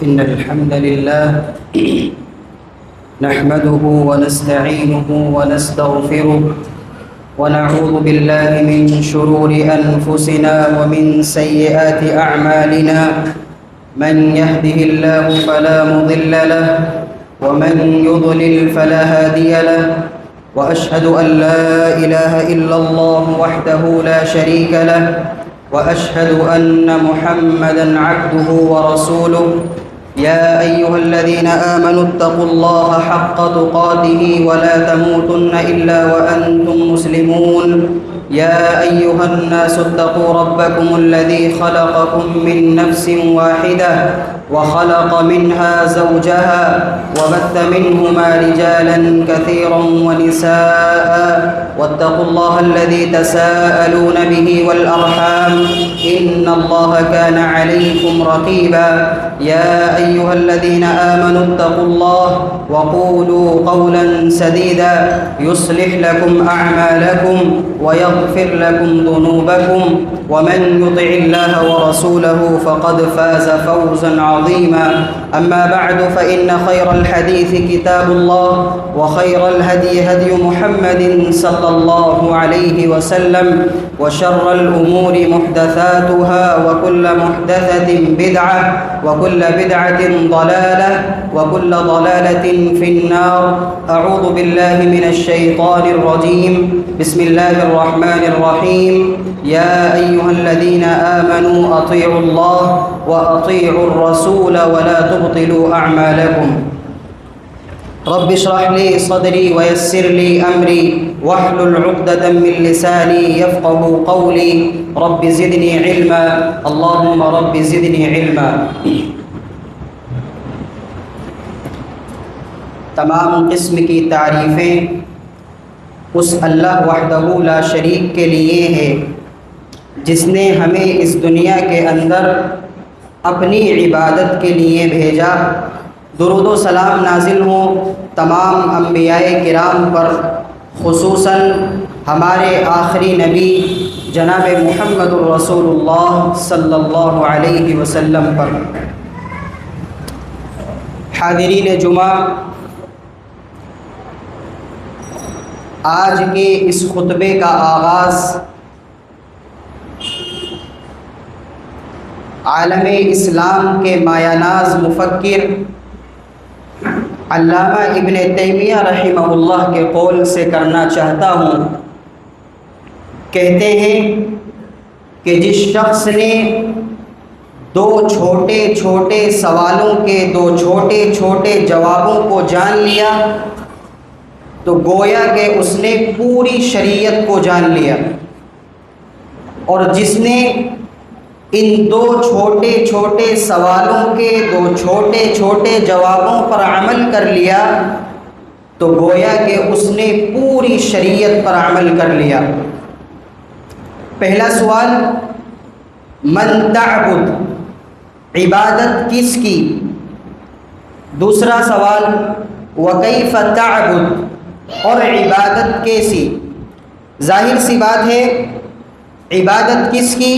إن الحمد لله نحمده ونستعينه ونستغفره ونعوذ بالله من شرور أنفسنا ومن سيئات أعمالنا. من يهده الله فلا مضل له ومن يضلل فلا هادي له، وأشهد أن لا إله إلا الله وحده لا شريك له، وأشهد أن محمدًا عبده ورسوله. يا أيها الذين آمنوا اتقوا الله حق تقاته ولا تموتن إلا وأنتم مسلمون. يا أيها الناس اتقوا ربكم الذي خلقكم من نفس واحدة وخلق منها زوجها وبث منهما رجالا كثيرا ونساء، واتقوا الله الذي تساءلون به والأرحام إن الله كان عليكم رقيبا. يا أيها الذين آمنوا اتقوا الله وقولوا قولا سديدا يصلح لكم أعمالكم ويغفر لكم ذنوبكم، ومن يطع الله ورسوله فقد فاز فوزا عظيما. أما بعد فإن خير الحديث كتاب الله، وخير الهدي هدي محمد صلى الله عليه وسلم، وشر الأمور محدثاتها، وكل محدثة بدعة، وكل بدعة ضلالة، وكل ضلالة في النار. أعوذ بالله من الشيطان الرجيم. بسم الله الرحمن الرحيم. يا أيها الذين آمنوا أطيعوا الله وأطيعوا الرسول ولا تبطلوا أعمالكم. رب اشرح لي صدري ويسر لي أمري واحلل عقدة من لساني يفقه قولي. رب زدني علما. اللهم رب زدني علما. تمام قسم کی تعریفیں اس اللہ وحدہ لا شریک کے لیے ہے جس نے ہمیں اس دنیا کے اندر اپنی عبادت کے لیے بھیجا. درود و سلام نازل ہوں تمام انبیاء کرام پر، خصوصاً ہمارے آخری نبی جناب محمد الرسول اللہ صلی اللہ علیہ وسلم پر. حاضرین جمعہ، آج کے اس خطبے کا آغاز عالم اسلام کے مایہ ناز مفکر علامہ ابن تیمیہ رحمہ اللہ کے قول سے کرنا چاہتا ہوں. کہتے ہیں کہ جس شخص نے دو چھوٹے چھوٹے سوالوں کے دو چھوٹے چھوٹے جوابوں کو جان لیا تو گویا کہ اس نے پوری شریعت کو جان لیا، اور جس نے ان دو چھوٹے چھوٹے سوالوں کے دو چھوٹے چھوٹے جوابوں پر عمل کر لیا تو گویا کہ اس نے پوری شریعت پر عمل کر لیا. پہلا سوال، من تعبد، عبادت کس کی؟ دوسرا سوال، وکیف تعبد، اور عبادت کیسی؟ ظاہر سی بات ہے، عبادت کس کی؟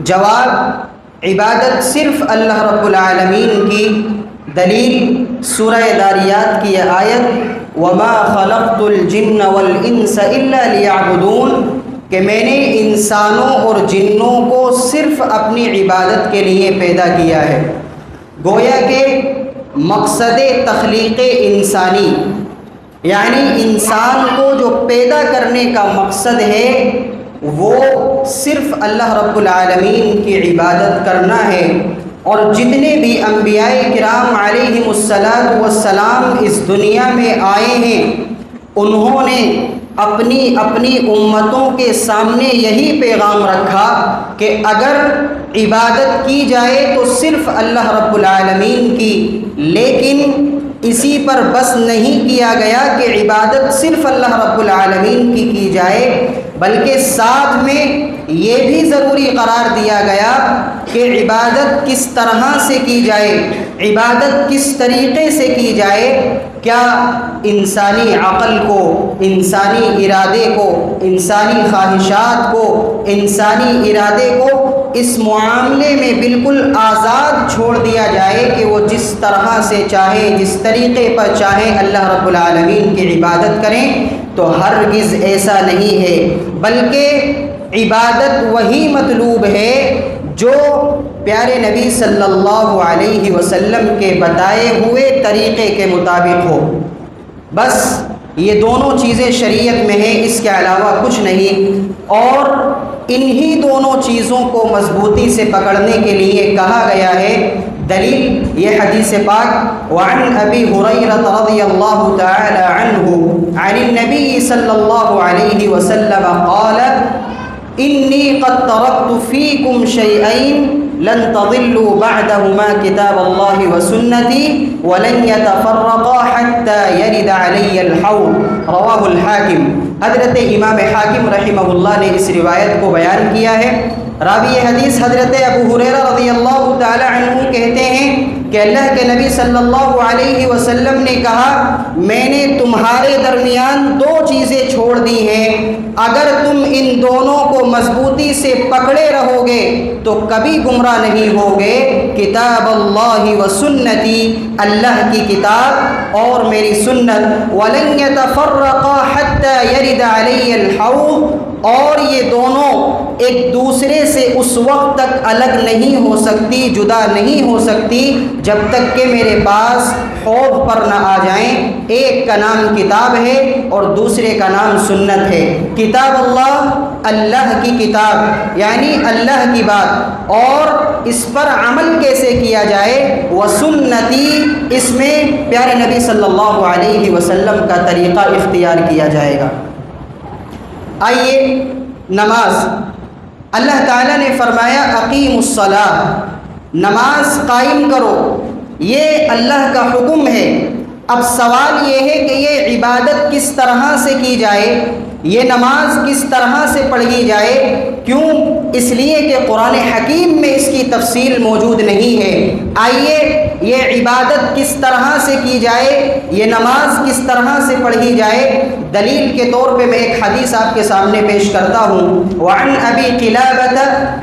جواب، عبادت صرف اللہ رب العالمین کی. دلیل سورہ داریات کی یہ آیت، وما خلقت الجن والانس الا لیعبدون، کہ میں نے انسانوں اور جنوں کو صرف اپنی عبادت کے لیے پیدا کیا ہے. گویا کہ مقصد تخلیق انسانی، یعنی انسان کو جو پیدا کرنے کا مقصد ہے وہ صرف اللہ رب العالمین کی عبادت کرنا ہے. اور جتنے بھی انبیاء کرام علیہم السلام اس دنیا میں آئے ہیں انہوں نے اپنی اپنی امتوں کے سامنے یہی پیغام رکھا کہ اگر عبادت کی جائے تو صرف اللہ رب العالمین کی. لیکن اسی پر بس نہیں کیا گیا کہ عبادت صرف اللہ رب العالمین کی جائے، بلکہ ساتھ میں یہ بھی ضروری قرار دیا گیا کہ عبادت کس طرح سے کی جائے، عبادت کس طریقے سے کی جائے۔ کیا انسانی عقل کو، انسانی ارادے کو، انسانی خواہشات کو، انسانی ارادے کو اس معاملے میں بالکل آزاد چھوڑ دیا جائے کہ وہ جس طرح سے چاہے، جس طریقے پر چاہے اللہ رب العالمین کی عبادت کریں؟ تو ہرگز ایسا نہیں ہے، بلکہ عبادت وہی مطلوب ہے جو پیارے نبی صلی اللہ علیہ وسلم کے بتائے ہوئے طریقے کے مطابق ہو۔ بس یہ دونوں چیزیں شریعت میں ہیں، اس کے علاوہ کچھ نہیں۔ اور انہی دونوں چیزوں کو مضبوطی سے پکڑنے کے لیے کہا گیا ہے۔ دلیل یہ حدیث پاک وعن ابی ہریرہ رضی اللہ تعالی عنہ عن النبی صلی اللہ علیہ وسلم قال انی قد ترکت فیکم شیئین لن تضلوا بعدہما کتاب اللہ وسنتی ولن یتفرقا حتی یرد علی الحوض رواہ الحاکم۔ حضرت امام حاکم رحمہ اللہ نے اس روایت کو بیان کیا ہے۔ راوی حدیث حضرت ابو ہریرہ رضی اللہ تعالی عنہ کہتے ہیں کہ اللہ کے نبی صلی اللہ علیہ وسلم نے کہا، میں نے تمہارے درمیان دو چیزیں چھوڑ دی ہیں، اگر تم ان دونوں کو مضبوطی سے پکڑے رہو گے تو کبھی گمراہ نہیں ہوگے، کتاب اللہ و سنتی، اللہ کی کتاب اور میری سنت، ولن یتفرقا حتی یرد علی الحوض، اور یہ دونوں ایک دوسرے سے اس وقت تک الگ نہیں ہو سکتی، جدا نہیں ہو سکتی جب تک کہ میرے پاس حوض پر نہ آ جائیں۔ ایک کا نام کتاب ہے اور دوسرے کا نام سنت ہے۔ کتاب اللہ، اللہ کی کتاب یعنی اللہ کی بات، اور اس پر عمل کیسے کیا جائے، وہ سنتی، اس میں پیارے نبی صلی اللہ علیہ وسلم کا طریقہ اختیار کیا جائے گا۔ آئیے نماز، اللہ تعالیٰ نے فرمایا اقیم الصلاۃ، نماز قائم کرو، یہ اللہ کا حکم ہے۔ اب سوال یہ ہے کہ یہ عبادت کس طرح سے کی جائے، یہ نماز کس طرح سے پڑھی جائے؟ کیوں؟ اس لیے کہ قرآن حکیم میں اس کی تفصیل موجود نہیں ہے۔ آئیے یہ عبادت کس طرح سے کی جائے، یہ نماز کس طرح سے پڑھی جائے، دلیل کے طور پہ میں ایک حدیث آپ کے سامنے پیش کرتا ہوں۔ وعن ابی قلابة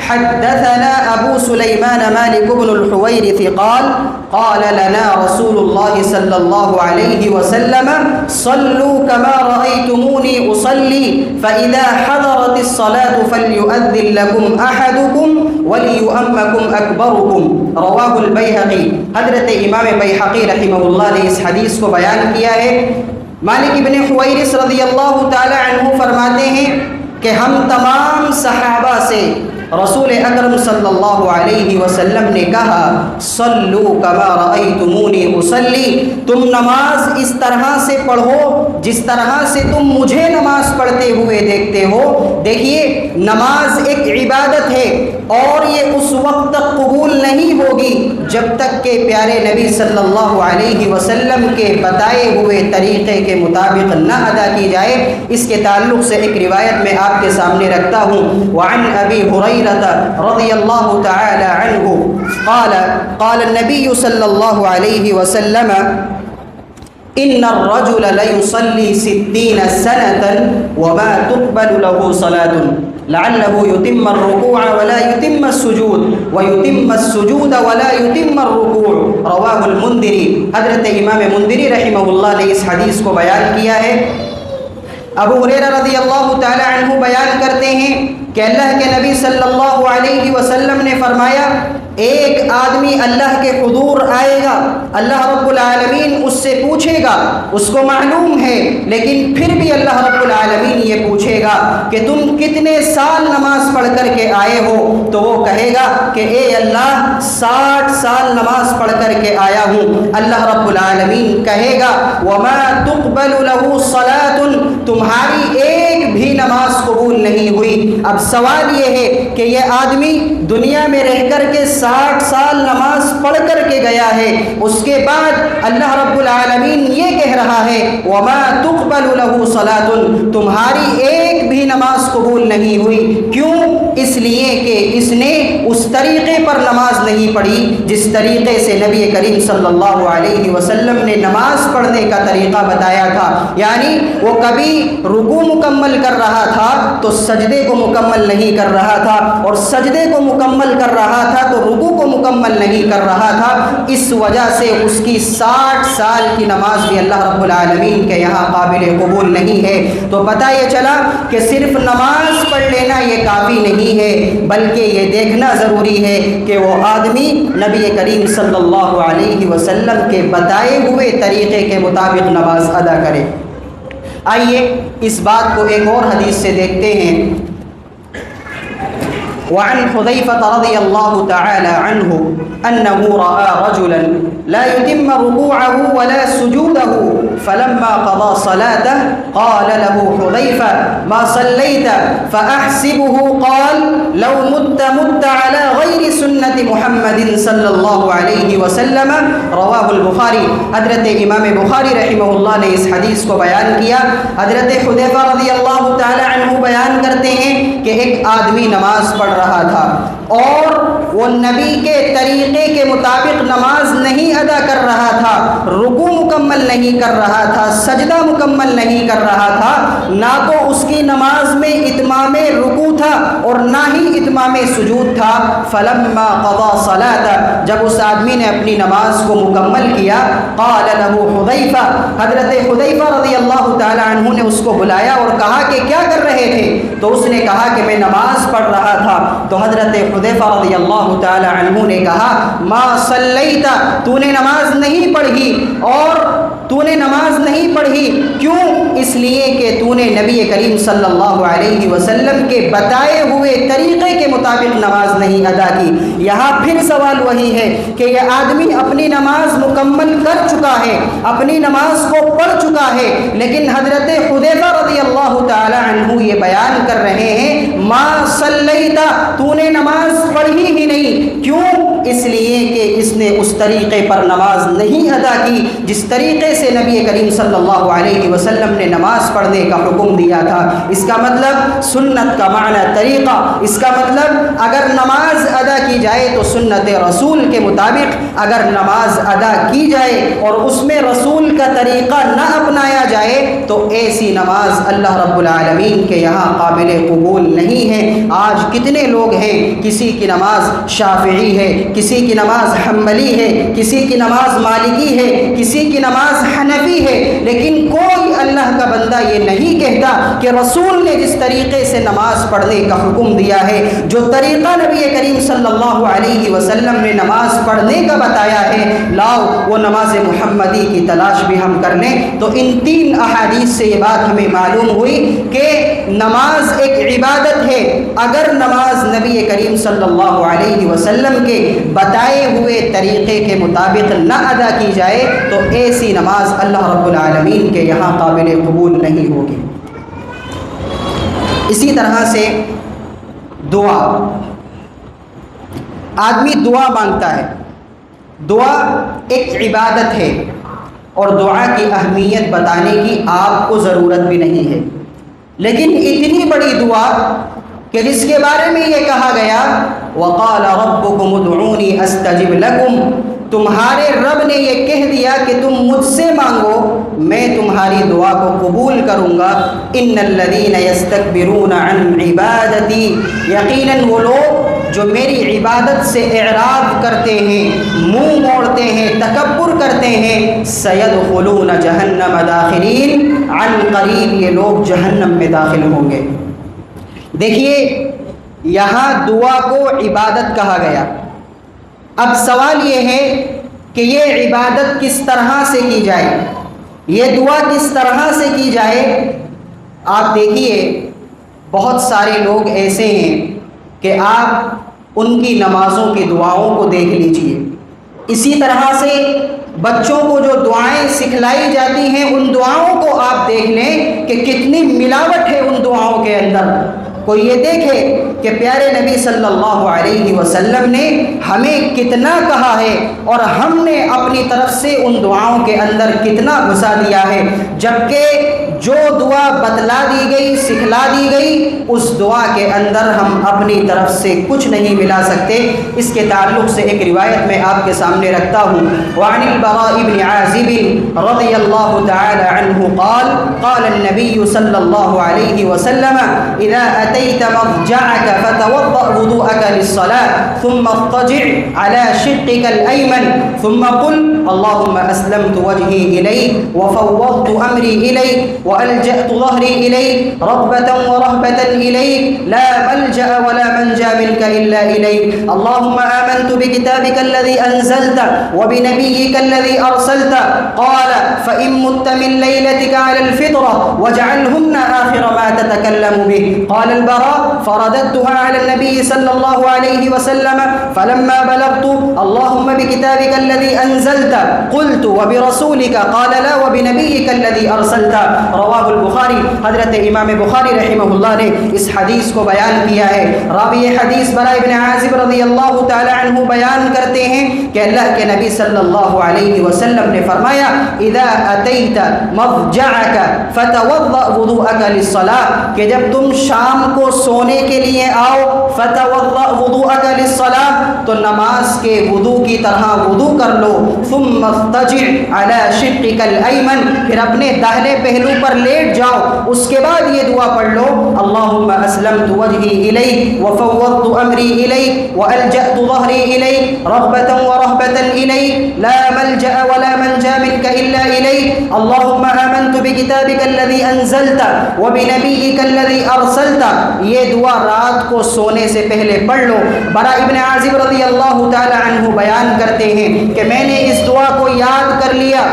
حدثنا ابو سلیمان مالک بن الحویرث قال قال لنا رسول اللہ صلی اللہ علیہ وسلم صلوا كما رأيتموني أصلي فإذا حضرت الصلاة فليؤذن لكم أحدكم وليؤمكم أكبركم رواہ البیہقی۔ حضرت امام بیہقی رحمہ اللہ نے اس حدیث کو بیان کیا ہے۔ مالک ابن حویرث رضی اللہ تعالی عنہ فرماتے ہیں کہ ہم تمام صحابہ سے رسول اکرم صلی اللہ علیہ وسلم نے کہا صلو کما رأیتمونی اصلی، تم نماز اس طرح سے پڑھو جس طرح سے تم مجھے نماز پڑھتے ہوئے دیکھتے ہو۔ دیکھیے نماز ایک عبادت ہے اور یہ اس وقت تک قبول نہیں ہوگی جب تک کہ پیارے نبی صلی اللہ علیہ وسلم کے بتائے ہوئے طریقے کے مطابق نہ ادا کی جائے۔ اس کے تعلق سے ایک روایت میں آپ کے سامنے رکھتا ہوں۔ وعن ابی ہریرہ رضی اللہ تعالی عنہ قال قال النبی صلی اللہ علیہ وسلم ان الرجل ليصلي 60 سنة وما تقبل له صلاة لعله يتم الركوع ولا يتم السجود ويتم السجود ولا يتم الركوع رواہ المنذری۔ حضرت امام منذری رحمہ اللہ نے اس حدیث کو بیان کیا ہے۔ ابو ہریرہ رضی اللہ تعالی عنہ بیان کرتے ہیں کہ اللہ کے نبی صلی اللہ علیہ وسلم نے فرمایا ایک آدمی اللہ کے حضور آئے گا، اللہ رب العالمین اس سے پوچھے گا، اس کو معلوم ہے لیکن پھر بھی اللہ رب العالمین یہ پوچھے گا کہ تم کتنے سال نماز پڑھ کر کے آئے ہو؟ تو وہ کہے گا کہ اے اللہ 60 سال نماز پڑھ کر کے آیا ہوں۔ اللہ رب العالمین کہے گا وما تقبل له صلاة، تمہاری ایک بھی نماز قبول نہیں ہوئی۔ اب سوال یہ ہے کہ یہ آدمی دنیا میں رہ کر کے 60 سال نماز پڑھ کر کے گیا ہے، اس کے بعد اللہ رب العالمین یہ کہہ رہا ہے وما تقبل له صلاۃ، تمہاری ایک بھی نماز قبول نہیں ہوئی۔ کیوں؟ لیے کہ اس نے اس طریقے پر نماز نہیں پڑھی جس طریقے سے نبی کریم صلی اللہ علیہ وسلم نے نماز پڑھنے کا طریقہ بتایا تھا۔ یعنی وہ کبھی رکوع مکمل کر رہا تھا تو سجدے کو مکمل نہیں کر رہا تھا، اور سجدے کو مکمل کر رہا تھا تو رکوع کو مکمل نہیں کر رہا تھا۔ اس وجہ سے اس کی 60 سال کی نماز بھی اللہ رب العالمین کے یہاں قابل قبول نہیں ہے۔ تو پتہ یہ چلا کہ صرف نماز پڑھ لینا یہ کافی نہیں ہے، بلکہ یہ دیکھنا ضروری ہے کہ وہ آدمی نبی کریم صلی اللہ علیہ وسلم کے بتائے ہوئے طریقے کے مطابق نماز ادا کرے۔ آئیے اس بات کو ایک اور حدیث سے دیکھتے ہیں۔ وعن حذيفة رضي الله تعالى عنه أنه رأى رجلا لا يتم ركوعه ولا سجوده فلما قضى صلاته قال له حذيفة ما صليت فأحسبه قال لو مت على غير سنة محمد صلى الله عليه وسلم رواه البخاري۔ حضرت امام بخاری رحمہ اللہ نے اس حدیث کو بیان کیا۔ حضرت حذیفہ رضی اللہ تعالی عنہ بیان کرتے ہیں کہ ایک آدمی نماز پڑھ رہا تھا اور وہ نبی کے طریقے کے مطابق نماز نہیں ادا کر رہا تھا، رکوع مکمل نہیں کر رہا تھا، سجدہ مکمل نہیں کر رہا تھا، نہ تو اس کی نماز میں اتمام رکوع تھا اور نہ ہی اتمام سجود تھا۔ فلما قضى صلاته، جب اس آدمی نے اپنی نماز کو مکمل کیا، قال له حذیفہ، حضرت حذیفہ رضی اللہ تعالی عنہ نے اس کو بلایا اور کہا کہ کیا کر رہے تھے؟ تو اس نے کہا کہ میں نماز پڑھ رہا تھا۔ تو حضرت حذیفہ رضی اللہ تعالی عنہ نے کہا ما صلیت، تو نے نماز نہیں پڑھی، اور تو نے نماز نہیں پڑھی کیوں؟ اس لیے کہ تو نے نبی کریم صلی اللہ علیہ وسلم کے بتائے ہوئے طریقے کے مطابق نماز نہیں ادا کی۔ یہاں پھر سوال وہی ہے کہ یہ آدمی اپنی نماز مکمل کر چکا ہے، اپنی نماز کو پڑھ چکا ہے، لیکن حضرت حذیفہ رضی اللہ تعالی عنہ یہ بیان کر رہے ہیں ما صلیت، تو نے نماز پڑھی ہی نہیں، کیوں؟ اس لیے کہ اس نے اس طریقے پر نماز نہیں ادا کی جس طریقے سے نبی کریم صلی اللہ علیہ وسلم نے نماز پڑھنے کا حکم دیا تھا۔ اس کا مطلب سنت کا معنی طریقہ، اس کا مطلب اگر نماز ادا کی جائے تو سنت رسول کے مطابق اگر نماز ادا کی جائے اور اس میں رسول کا طریقہ نہ اپنایا جائے تو ایسی نماز اللہ رب العالمین کے یہاں قابل قبول نہیں ہے۔ آج کتنے لوگ ہیں، کسی کی نماز شافعی ہے، کسی کی نماز حنبلی ہے، کسی کی نماز مالکی ہے، کسی کی نماز حنفی ہے، لیکن کوئی اللہ کا بندہ یہ نہیں کہتا کہ رسول نے جس طریقے سے نماز پڑھنے کا حکم دیا ہے، جو طریقہ نبی کریم صلی اللہ علیہ وسلم نے نماز پڑھنے کا بتایا ہے، لاؤ وہ نماز محمدی کی تلاش بھی ہم کر لیں۔ تو ان 3 احادیث سے یہ بات ہمیں معلوم ہوئی کہ نماز ایک عبادت ہے۔ اگر نماز نبی کریم صلی اللہ علیہ وسلم کے بتائے ہوئے طریقے کے مطابق نہ ادا کی جائے تو ایسی نماز اللہ رب العالمین کے یہاں قابل قبول نہیں ہوگی۔ اسی طرح سے دعا، آدمی دعا مانگتا ہے، دعا ایک عبادت ہے اور دعا کی اہمیت بتانے کی آپ کو ضرورت بھی نہیں ہے، لیکن اتنی بڑی دعا کہ جس کے بارے میں یہ کہا گیا وَقَالَ رَبُّكُمُ ادْعُونِي أَسْتَجِبْ لَكُمْ، تمہارے رب نے یہ کہہ دیا کہ تم مجھ سے مانگو میں تمہاری دعا کو قبول کروں گا۔ إِنَّ الَّذِينَ يَسْتَكْبِرُونَ عَنْ عِبَادَتِي، یقیناً وہ لوگ جو میری عبادت سے اعراض کرتے ہیں، منہ موڑتے ہیں، تکبر کرتے ہیں، سَيَدْخُلُونَ جَهَنَّمَ دَاخِرِينَ، عن قریب یہ لوگ جہنم میں داخل ہوں گے۔ دیکھیے یہاں دعا کو عبادت کہا گیا۔ اب سوال یہ ہے کہ یہ عبادت کس طرح سے کی جائے، یہ دعا کس طرح سے کی جائے۔ آپ دیکھیے بہت سارے لوگ ایسے ہیں کہ آپ ان کی نمازوں کی دعاؤں کو دیکھ لیجئے، اسی طرح سے بچوں کو جو دعائیں سکھلائی جاتی ہیں ان دعاؤں کو آپ دیکھ لیں کہ کتنی ملاوٹ ہے ان دعاؤں کے اندر۔ کوئی یہ دیکھے کہ پیارے نبی صلی اللہ علیہ وسلم نے ہمیں کتنا کہا ہے اور ہم نے اپنی طرف سے ان دعاؤں کے اندر کتنا گھسا دیا ہے، جبکہ جو دعا بتلا دی گئی، سکھلا دی گئی، اس دعا کے اندر ہم اپنی طرف سے کچھ نہیں ملا سکتے۔ اس کے تعلق سے ایک روایت میں آپ کے سامنے رکھتا ہوں۔ وعن البراء بن عازب رضی اللہ تعالی عنہ قال قال النبي صلی اللہ علیہ وسلم اذا اتيت مضجعك فتوضأ وضوءك للصلاة ثم اضطجع على شقك الأيمن ثم قل اللهم أسلمت وجهي إليك وفوضت أمري إليك وألجأت ظهري إليك رغبة ورهبة إليك لا ملجأ ولا منجا منك إلا إليك اللهم آمنت بكتابك الذي أنزلت وبنبيك الذي أرسلت قال فإن مت من ليلتك على الفطرة واجعلهن آخر ما تتكلم به قال البراء فرددتها على النبي صلى الله عليه وسلم فلما بلغت اللهم بكتابك الذي أنزلت قلت وبرسولك قال لا وبنبيك الذي أرسلت رواہ البخاری۔ حضرت امام بخاری رحمہ اللہ نے اس حدیث کو بیان کیا ہے۔ راوی حدیث براء بن عازب رضی اللہ تعالی عنہ بیان کرتے ہیں کہ اللہ کے نبی صلی اللہ علیہ وسلم نے فرمایا اذا اتیت مضجعك فتوضأ وضوءك للصلاة، کہ جب تم شام کو سونے کے لیے آؤ فتوضأ وضوءك للصلاة، تو نماز کے وضو کی طرح وضو کر لو، ثم اضطجع على شقك الأيمن، پھر اپنے داہنے پہلو پر لیٹ جاؤ، اس کے بعد یہ دعا پڑھ لو اللهم اسلمت وجهي اليك وفوضت امري اليك والجأت ظهري اليك رغبة ورهبة اليك لا ملجأ ولا منجا منك الا اليك اللهم آمنت بكتابك الذي انزلت وبنبيك الذي ارسلت۔ یہ دعا رات کو سونے سے پہلے پڑھ لو۔ براء ابن عازب رضی اللہ تعالی عنہ بیان کرتے ہیں کہ میں نے اس دعا کو یاد کر لیا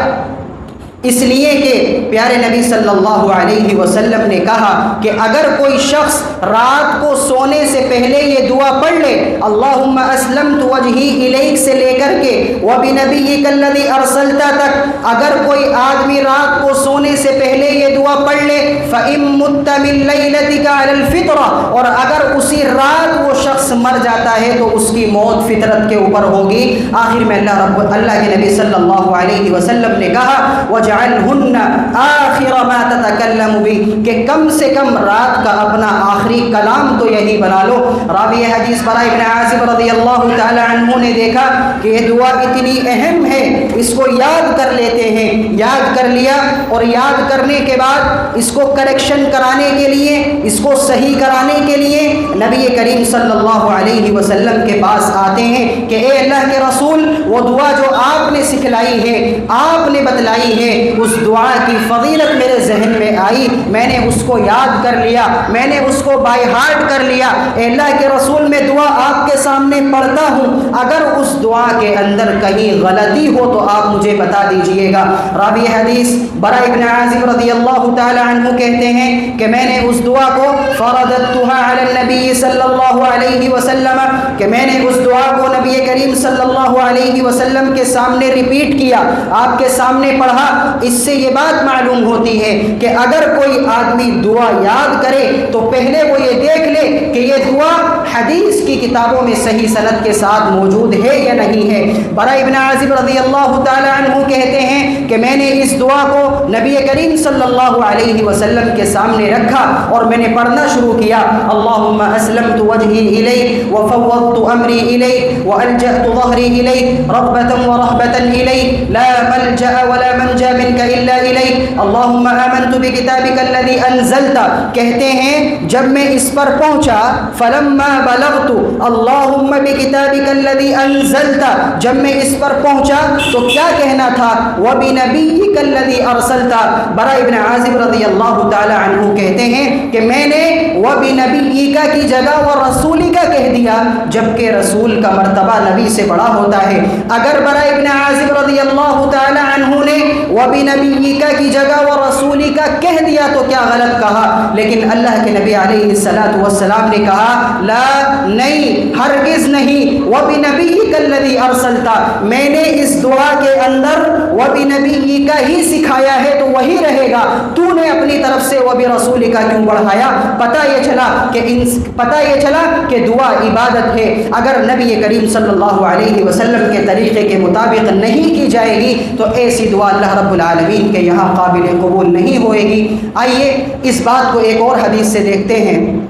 اس لیے کہ پیارے نبی صلی اللہ علیہ وسلم نے کہا کہ اگر کوئی شخص رات کو سونے سے پہلے یہ دعا پڑھ لے اللہم اسلمت وجہی الیک سے لے کر کے وبنبیک الذی ارسلت تک، اگر کوئی آدمی رات کو سونے سے پہلے یہ دعا پڑھ لے فإن مت من لیلتک علی الفطرہ، اور اگر اسی رات وہ شخص مر جاتا ہے تو اس کی موت فطرت کے اوپر ہوگی۔ آخر میں اللہ کے نبی صلی اللہ علیہ وسلم نے کہا وجعلهن آخر ما تتکلم به، کہ کم سے کم رات کا اپنا آخری کلام تو یہی بنا لو۔ راوی حدیث براء ابن عازب رضی اللہ تعالی عنہ نے دیکھا کہ یہ دعا اتنی اہم ہے، اس کو یاد کر لیتے ہیں۔ یاد کر لیا، اور یاد کرنے کے بعد اس کو کریکشن کرانے کے لیے، اس کو صحیح کرانے کے لیے نبی کریم صلی اللہ علیہ وسلم کے پاس آتے ہیں کہ اے اللہ کے رسول، وہ دعا جو آپ نے سکھلائی ہے، آپ نے بتلائی ہے، اس دعا کی فضیلت میرے ذہن میں آئی، میں نے اس کو یاد کر لیا، میں نے اس کو بائی ہارٹ کر لیا۔ اے اللہ کے رسول، میں دعا آپ کے سامنے پڑھتا ہوں، اگر اس دعا کے اندر کہیں غلطی ہو تو آپ مجھے بتا دیجئے گا۔ راوی حدیث براء ابن عازب رضی اللہ تعالی عنہ کہتے ہیں کہ میں نے اس دعا کو فرددتها علی النبی صلی اللہ علیہ وسلم، کہ میں نے اس دعا کو نبی کریم صلی اللہ علیہ وسلم کے سامنے ریپیٹ کیا، آپ کے سامنے پڑھا۔ اس سے یہ بات معلوم ہوتی ہے کہ اگر کوئی آدمی دعا یاد کرے تو پہلے وہ یہ دیکھ لے کہ یہ دعا حدیث کی کتابوں میں صحیح سند کے ساتھ موجود ہے یا نہیں ہے۔ براء ابن عازب رضی اللہ تعالی عنہ کہتے ہیں کہ میں نے اس دعا کو نبی کریم صلی اللہ علیہ وسلم کے سامنے رکھا اور میں نے پڑھنا شروع کیا اللہم اسلمت وجہی الیک وفوضت امری الیک والجأت ظہری الیک رغبة ورہبة الیک لا ملجأ ولا منجا منك الا الیک اللہم آمنت بکتابک الذی انزلت۔ کہتے ہیں جب میں اس پر پہنچا فلما بلغت اللہم بکتابک الذی انزلت، جب میں اس پر پہنچا تو کیا کہنا تھا وبنبیک الذی ارسلت۔ براء ابن عازب رضی اللہ تعالی عنہ کہتے ہیں کہ میں نے وبنبیک کی جگہ ورسولک کہہ دیا، جبکہ رسول کا مرتبہ نبی سے بڑا ہوتا ہے۔ اگر براء ابن عازب رضی اللہ تعالی عنہ نے وبنبیک کی جگہ ورسولک کہہ دیا تو کیا غلط کہا، لیکن اللہ کے نبی علیہ الصلوۃ والسلام نے کہا لا، نہیں، ہرگز نہیں، وبنبیک الذی ارسلت، میں نے اس دعا کے اندر وَبِنَبِيِّكَ ہی سکھایا ہے تو وہی رہے گا، تو نے اپنی طرف سے وَبِرَسُولِكَ کیوں بڑھایا؟ پتہ یہ چلا کہ دعا عبادت ہے، اگر نبی کریم صلی اللہ علیہ وسلم کے طریقے کے مطابق نہیں کی جائے گی تو ایسی دعا اللہ رب العالمین کے یہاں قابل قبول نہیں ہوئے گی۔ آئیے اس بات کو ایک اور حدیث سے دیکھتے ہیں۔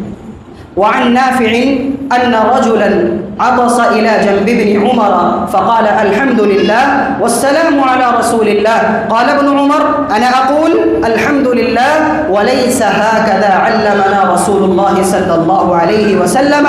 وعن نافع أن رجلا عطس إلى جنب ابن عمر فقال الحمد لله والسلام على رسول الله، قال ابن عمر أنا أقول الحمد لله وليس هكذا علمنا رسول الله صلى الله عليه وسلم،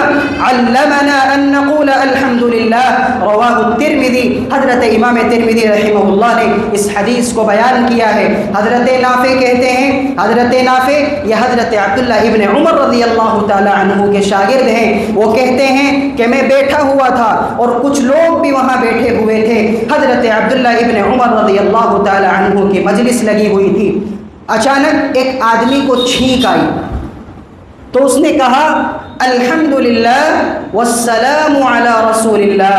علمنا أن نقول الحمد لله، رواه الترمذي۔ حضرت امام ترمذی رحمہ اللہ نے اس حدیث کو بیان کیا ہے۔ حضرت نافع کہتے ہیں، حضرت نافع یہ حضرت عبداللہ ابن عمر رضی اللہ تعالی عنہ کے شاگرد ہیں، وہ کہتے ہیں کہ میں بیٹھا ہوا تھا اور کچھ لوگ بھی وہاں بیٹھے ہوئے تھے، حضرت عبداللہ ابن عمر رضی اللہ تعالی عنہ کی مجلس لگی ہوئی تھی، اچانک ایک آدمی کو چھینک آئی تو اس نے کہا الحمدللہ والسلام علی رسول اللہ۔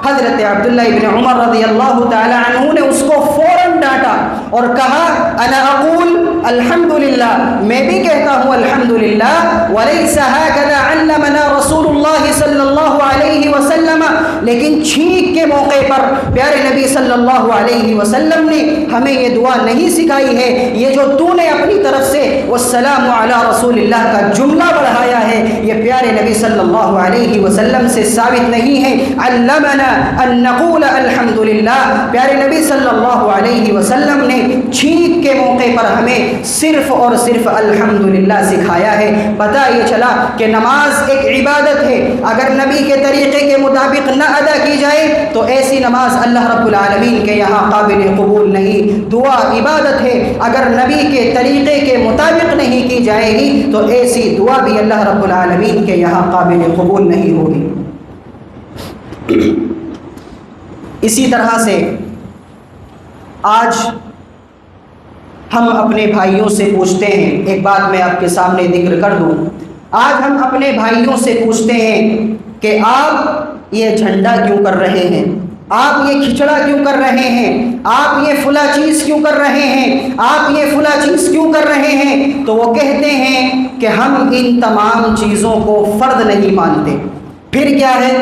حضرت عبداللہ ابن عمر رضی اللہ تعالی عنہ نے اس کو فوراً ڈانٹا اور کہا انا اقول الحمدللہ، میں بھی کہتا ہوں الحمدللہ، ولیس ہکذا علمنا رسول اللہ صلی اللہ علیہ وسلم، لیکن چھینک کے موقع پر پیارے نبی صلی اللہ علیہ وسلم نے ہمیں یہ دعا نہیں سکھائی ہے۔ یہ جو تو نے اپنی طرف سے والسلام علی رسول اللہ کا جملہ بڑھایا ہے یہ پیارے نبی صلی اللہ علیہ وسلم سے ثابت نہیں ہے۔ علمنا ان نقول الحمدللہ، پیارے نبی صلی اللہ علیہ وسلم نے چھینک کے موقع پر ہمیں صرف اور صرف الحمدللہ سکھایا ہے۔ پتہ یہ چلا کہ نماز ایک عبادت ہے، اگر نبی کے طریقے کے مطابق نہ ادا کی جائے تو ایسی نماز اللہ رب العالمین کے یہاں قابل قبول نہیں۔ دعا عبادت ہے، اگر نبی کے طریقے کے مطابق نہیں کی جائے گی تو ایسی دعا بھی اللہ رب العالمین کے یہاں قابل قبول نہیں ہوگی۔ اسی طرح سے آج ہم اپنے بھائیوں سے پوچھتے ہیں، ایک بات میں آپ کے سامنے ذکر کر دوں، آج ہم اپنے بھائیوں سے پوچھتے ہیں کہ آپ یہ جھنڈا کیوں کر رہے ہیں، آپ یہ کھچڑا کیوں کر رہے ہیں، آپ یہ فلاں چیز کیوں کر رہے ہیں، آپ یہ فلاں چیز کیوں کر رہے ہیں، تو وہ کہتے ہیں کہ ہم ان تمام چیزوں کو فرض نہیں مانتے۔ پھر کیا ہے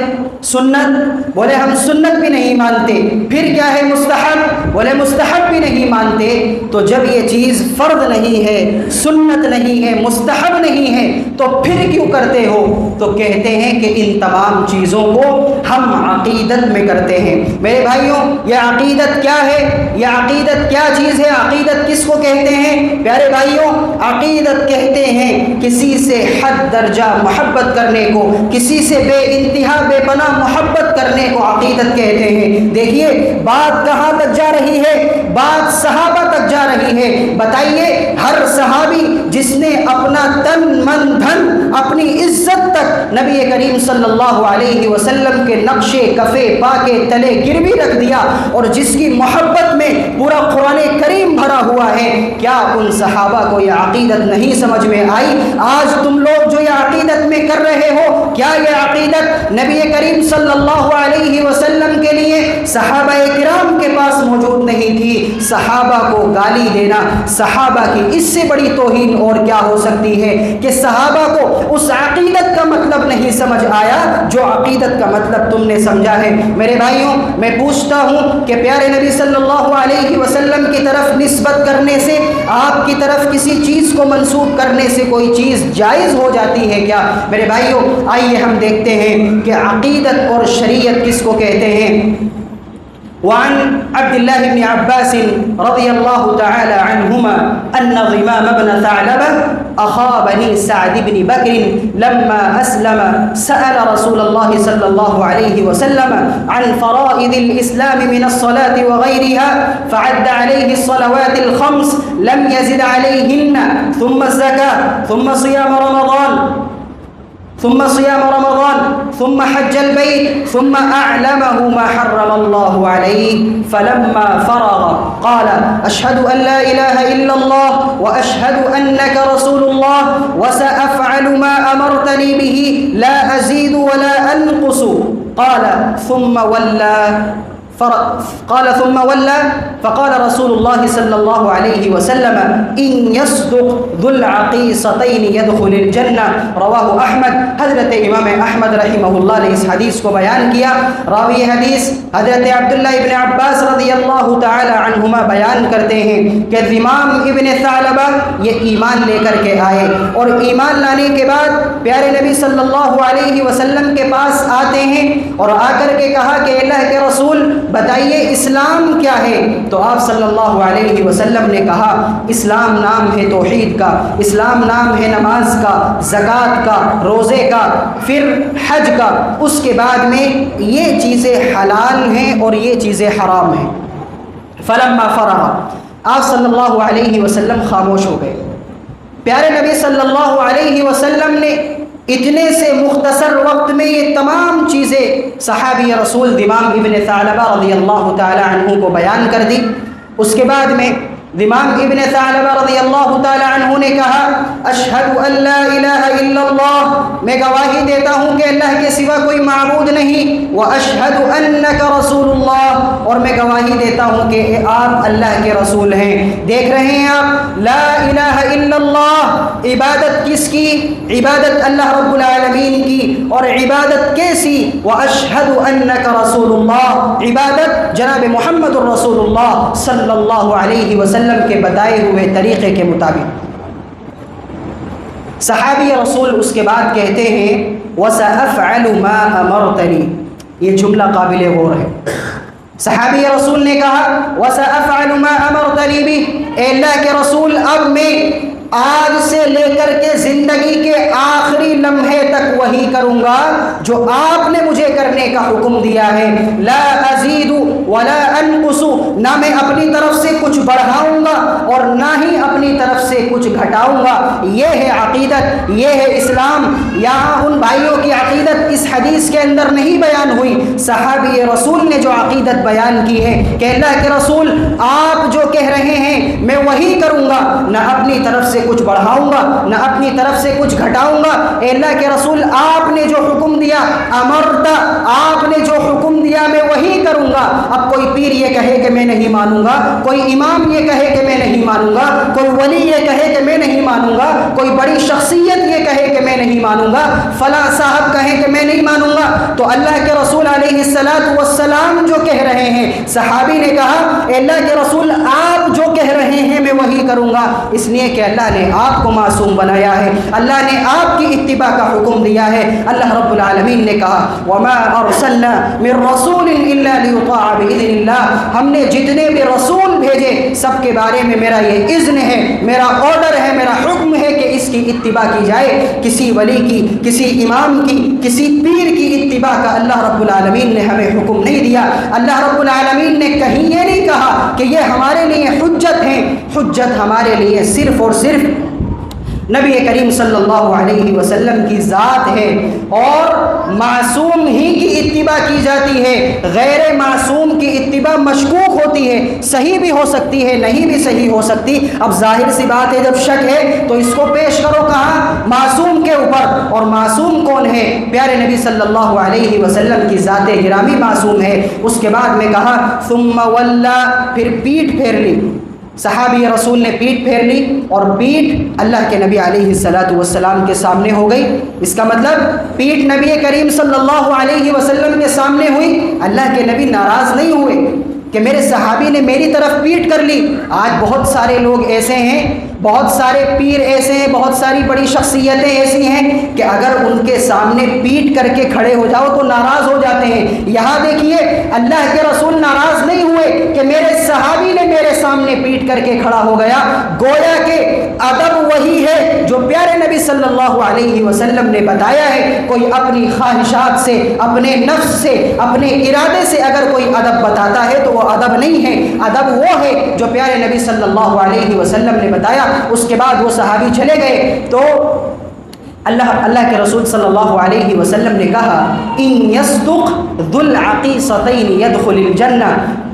سنت؟ بولے ہم سنت بھی نہیں مانتے۔ پھر کیا ہے مستحب؟ بولے مستحب بھی نہیں مانتے۔ تو جب یہ چیز فرض نہیں ہے، سنت نہیں ہے، مستحب نہیں ہے تو پھر کیوں کرتے ہو؟ تو کہتے ہیں کہ ان تمام چیزوں کو ہم عقیدت میں کرتے ہیں۔ میرے بھائیوں یہ عقیدت کیا ہے؟ یہ عقیدت کیا چیز ہے؟ عقیدت کس کو کہتے ہیں؟ پیارے بھائیوں عقیدت کہتے ہیں کسی سے حد درجہ محبت کرنے کو، کسی سے بے انتہا بے پناہ محبت کرنے کو عقیدت کہتے ہیں۔ دیکھیے بات کہاں تک جا رہی ہے؟ بات صحابہ تک جا رہی ہے۔ بتائیے ہر صحابی جس نے اپنا تن من دھن اپنی عزت تک نبی کریم صلی اللہ علیہ وسلم کے نقش کفے پا کے تلے گروی رکھ دیا اور جس کی محبت میں پورا قرآن کریم بھرا ہوا ہے، کیا ان صحابہ کو یہ عقیدت نہیں سمجھ میں آئی؟ آج تم لوگ جو یہ عقیدت میں کر رہے ہو، کیا یہ عقیدت نبی کریم صلی اللہ علیہ وسلم کے لیے صحابہ کرام کے پاس موجود نہیں تھی؟ صحابہ کو گالی دینا، صحابہ کی اس سے بڑی توہین اور کیا ہو سکتی ہے کہ صحابہ کو اس عقیدت کا مطلب نہیں سمجھ آیا جو عقیدت کا مطلب تم نے سمجھا ہے۔ میرے بھائیوں میں پوچھتا ہوں کہ پیارے نبی صلی اللہ علیہ وسلم کی طرف نسبت کرنے سے، آپ کی طرف کسی چیز کو منسوب کرنے سے کوئی چیز جائز ہو جاتی ہے کیا؟ میرے بھائیوں آئیے ہم دیکھتے ہیں کہ عقیدت اور شریعت کس کو کہتے ہیں۔ وعن عبد الله بن عباس رضي الله تعالى عنهما أن ضمام بن ثعلبة أخا بني سعد بن بكر لما أسلم سأل رسول الله صلى الله عليه وسلم عن فرائض الإسلام من الصلاة وغيرها فعد عليه الصلوات الخمس لم يزد عليهن ثم الزكاة ثم صيام رمضان ثم حج البيت ثم أعلمه ما حرم الله عليه فلما فرغ قال أشهد أن لا إله إلا الله وأشهد أنك رسول الله وسأفعل ما أمرتني به لا أزيد ولا أنقص قال ثم ولى قال ثم ولى فقال رسول الله صلى الله عليه وسلم إن يصدق ذو العقيصتين يدخل الجنة رواہ احمد۔ حضرت امام احمد رحمہ اللہ نے اس حدیث کو بیان کیا۔ راوی حدیث حضرت عبداللہ ابن عباس رضی اللہ تعالی عنہما بیان کرتے ہیں کہ ذمام ابن ثعلبہ یہ ایمان لے کر کے آئے، اور ایمان لانے کے بعد پیارے نبی صلی اللہ علیہ وسلم کے پاس آتے ہیں اور آ کر کے کہا کہ اللہ کے رسول بتائیے اسلام کیا ہے؟ تو آپ صلی اللہ علیہ وسلم نے کہا اسلام نام ہے توحید کا، اسلام نام ہے نماز کا، زکوٰۃ کا، روزے کا، پھر حج کا، اس کے بعد میں یہ چیزیں حلال ہیں اور یہ چیزیں حرام ہیں۔ فلما فرغ، آپ صلی اللہ علیہ وسلم خاموش ہو گئے۔ پیارے نبی صلی اللہ علیہ وسلم نے اتنے سے مختصر وقت میں یہ تمام چیزیں صحابی رسول ذمام ابن ثعلبہ رضی اللہ تعالی عنہ کو بیان کر دی۔ اس کے بعد میں ذمام ابن ثعلبہ رضی اللہ تعالی عنہ نے کہا اشہد ان لا الہ الا اللہ، میں گواہی دیتا ہوں کہ اللہ کے سوا کوئی معبود نہیں، واشہد انک رسول اللہ، اور میں گواہی دیتا ہوں کہ آپ اللہ کے رسول ہیں۔ دیکھ رہے ہیں آپ، لا الہ الا اللہ، عبادت کس کی؟ عبادت اللہ رب العالمین کی، اور عبادت کیسی؟ واشہد انک رسول اللہ، عبادت جناب محمد الرسول اللہ صلی اللہ علیہ وسلم کے بتائے ہوئے طریقے کے مطابق۔ صحابی رسول اس کے بعد کہتے ہیں وَسَأَفْعَلُ مَا أَمَرْتَنِي، یہ جملہ قابل غور ہے۔ صحابی رسول نے کہا وَسَأَفْعَلُ مَا أَمَرْتَنِي بِهِ، اے اللہ کے رسول اب میں آج سے لے کر کے زندگی کے آخری لمحے تک وہی کروں گا جو آپ نے مجھے کرنے کا حکم دیا ہے۔ لا ازید ولا انقص، نہ میں اپنی طرف سے کچھ بڑھاؤں گا اور نہ ہی اپنی طرف سے کچھ گھٹاؤں گا۔ یہ ہے عقیدت، یہ ہے اسلام۔ یہاں ان بھائیوں کی عقیدت اس حدیث کے اندر نہیں بیان ہوئی، صحابی رسول نے جو عقیدت بیان کی ہے کہ اللہ کے رسول آپ جو کہہ رہے ہیں میں وہی کروں گا، نہ اپنی طرف سے کچھ بڑھاؤں گا نہ اپنی طرف سے کچھ گھٹاؤں گا۔ اے اللہ کے رسول آپ نے جو حکم دیا، امرتا، آپ نے جو حکم دیا میں وہی کروں گا۔ اب کوئی پیر یہ کہے کہ میں نہیں مانوں گا، کوئی امام یہ کہے کہ میں نہیں مانوں گا، کوئی ولی یہ کہے کہ میں نہیں مانوں گا، کوئی بڑی شخصیت یہ کہے کہ میں نہیں مانوں گا، فلاں صاحب کہے کہ میں نہیں مانوں گا، تو اللہ کے رسول علیہ السلام جو کہہ رہے ہیں، صحابی نے کہا اے اللہ کے رسول آپ جو کہہ رہے ہیں میں وہی کروں گا، اس لیے کہ اللہ نے آپ کو معصوم بنایا ہے، اللہ نے آپ کی اتباع کا حکم دیا ہے۔ اللہ رب العالمین نے کہا وما ارسلنا من رسول الا ليطاع باذن اللہ، ہم نے جتنے بھی رسول بھیجے سب کے بارے میں میرا یہ اذن ہے، میرا آرڈر ہے، میرا حکم ہے کہ اس کی اتباع کی جائے۔ کسی ولی کی، کسی امام کی، کسی پیر کی اتباع کا اللہ رب العالمین نے ہمیں حکم نہیں دیا۔ اللہ رب العالمین نے کہیں یہ نہیں کہا کہ یہ ہمارے لیے حجت ہیں، حجت ہمارے لیے صرف اور صرف نبی کریم صلی اللہ علیہ وسلم کی ذات ہے، اور معصوم ہی کی اتباع کی جاتی ہے۔ غیر معصوم کی اتباع مشکوک ہوتی ہے، صحیح بھی ہو سکتی ہے، نہیں بھی صحیح ہو سکتی۔ اب ظاہر سی بات ہے جب شک ہے تو اس کو پیش کرو کہاں؟ معصوم کے اوپر، اور معصوم کون ہے؟ پیارے نبی صلی اللہ علیہ وسلم کی ذات گرامی معصوم ہے۔ اس کے بعد میں کہا ثم ولا، پھر پیٹھ پھیر لی۔ صحابی رسول نے پیٹھ پھیر لی، اور پیٹھ اللہ کے نبی علیہ السلام کے سامنے ہو گئی۔ اس کا مطلب پیٹھ نبی کریم صلی اللہ علیہ وسلم کے سامنے ہوئی۔ اللہ کے نبی ناراض نہیں ہوئے کہ میرے صحابی نے میری طرف پیٹھ کر لی۔ آج بہت سارے لوگ ایسے ہیں، بہت سارے پیر ایسے ہیں، بہت ساری بڑی شخصیتیں ایسی ہیں کہ اگر ان کے سامنے پیٹھ کر کے کھڑے ہو جاؤ تو ناراض ہو جاتے ہیں۔ یہاں دیکھیے اللہ کے رسول ناراض نہیں ہوئے کہ میرے صحابی نے میرے سامنے پیٹھ کر کے کھڑا ہو گیا۔ گویا کہ ادب وہی ہے جو پیارے نبی صلی اللہ علیہ وسلم نے بتایا ہے۔ کوئی اپنی خواہشات سے، اپنے نفس سے، اپنے ارادے سے اگر کوئی ادب بتاتا ہے تو وہ ادب نہیں ہے، ادب وہ ہے جو پیارے نبی صلی اللہ علیہ وسلم نے بتایا۔ اس کے بعد وہ صحابی چلے گئے تو اللہ کے رسول صلی اللہ علیہ وسلم نے کہا ان یصدق ذو العقیصتین یدخل الجنہ،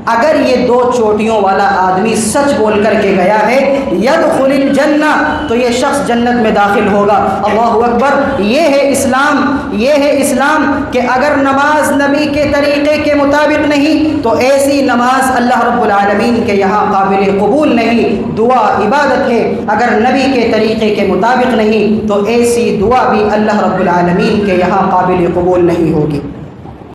اگر یہ دو چوٹیوں والا آدمی سچ بول کر کے گیا ہے یدخل الجنہ تو یہ شخص جنت میں داخل ہوگا۔ اللہ اکبر، یہ ہے اسلام کہ اگر نماز نبی کے طریقے کے مطابق نہیں تو ایسی نماز اللہ رب العالمین کے یہاں قابل قبول نہیں۔ دعا عبادت ہے، اگر نبی کے طریقے کے مطابق نہیں تو ایسی دعا بھی اللہ رب العالمین کے یہاں قابل قبول نہیں ہوگی۔